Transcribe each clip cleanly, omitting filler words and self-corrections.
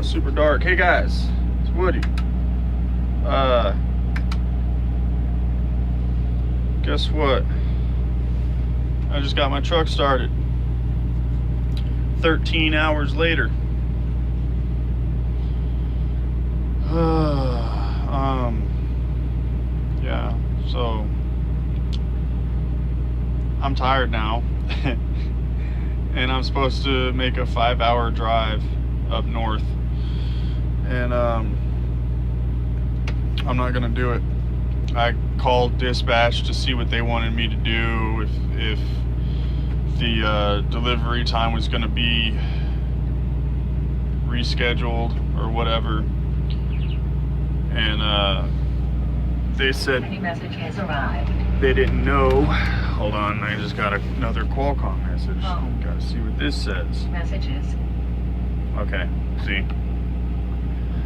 super dark. Hey guys, it's Woody. Guess what? I just got my truck started. 13 hours later. Yeah, so I'm tired now. And I'm supposed to make a 5-hour drive up north. And I'm not gonna do it. I called dispatch to see what they wanted me to do, if the delivery time was gonna be rescheduled or whatever. And they said Any message has arrived. they didn't know. Hold on, I just got another Qualcomm message. Oh. Gotta see what this says. Messages. Okay, see.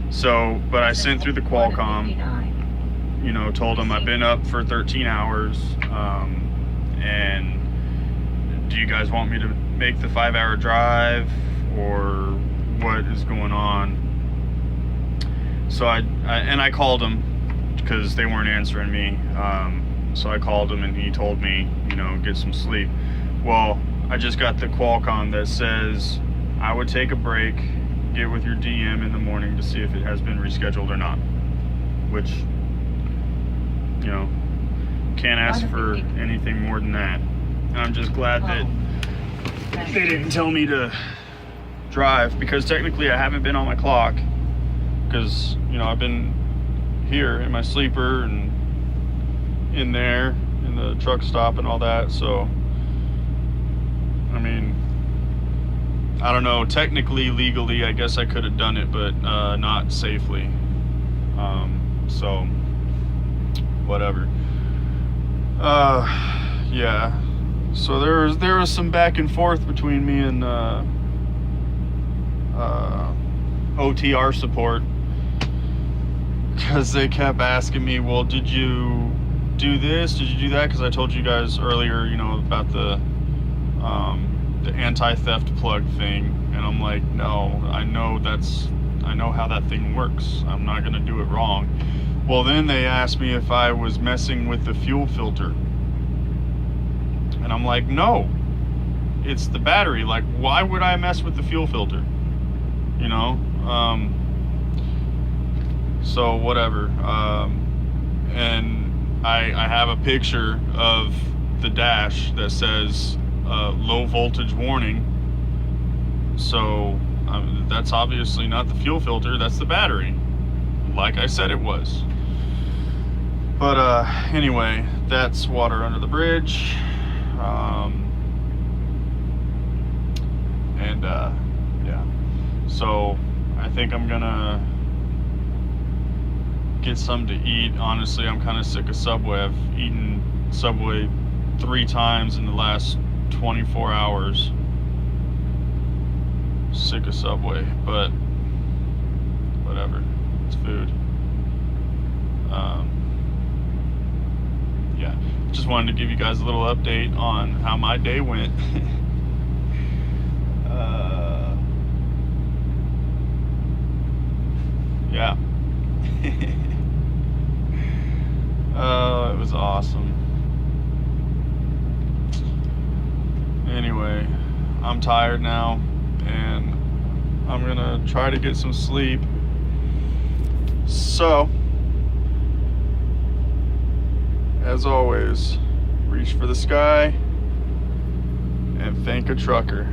So, but I sent through the Qualcomm, you know, told them I've been up for 13 hours, and do you guys want me to make the 5-hour drive, or what is going on? So I called him because they weren't answering me. So I called him and he told me, you know, get some sleep. Well, I just got the Qualcomm that says I would take a break, get with your DM in the morning to see if it has been rescheduled or not. Which, you know, can't ask for anything more than that. And I'm just glad that they didn't tell me to drive, because technically I haven't been on my clock, because, you know, I've been here in my sleeper and in there in the truck stop and all that. So I mean, I don't know, technically, legally, I guess I could have done it, but not safely. So whatever. Yeah, so there was some back and forth between me and OTR support, because they kept asking me, well, did you do this? Did you do that? Because I told you guys earlier, you know, about the anti-theft plug thing, and I'm like, no, I know how that thing works. I'm not gonna do it wrong. Well, then they asked me if I was messing with the fuel filter, and I'm like, no, it's the battery. Like, why would I mess with the fuel filter? You know. So whatever. And I have a picture of the dash that says low voltage warning. So that's obviously not the fuel filter, that's the battery, like I said it was. But anyway, that's water under the bridge. Yeah, so I think I'm gonna get something to eat. Honestly, I'm kind of sick of Subway. I've eaten Subway 3 times in the last 24 hours. Sick of Subway, but whatever, it's food. Yeah, just wanted to give you guys a little update on how my day went. Yeah. Oh, it was awesome. Anyway, I'm tired now, and I'm gonna try to get some sleep. So, as always, reach for the sky and thank a trucker.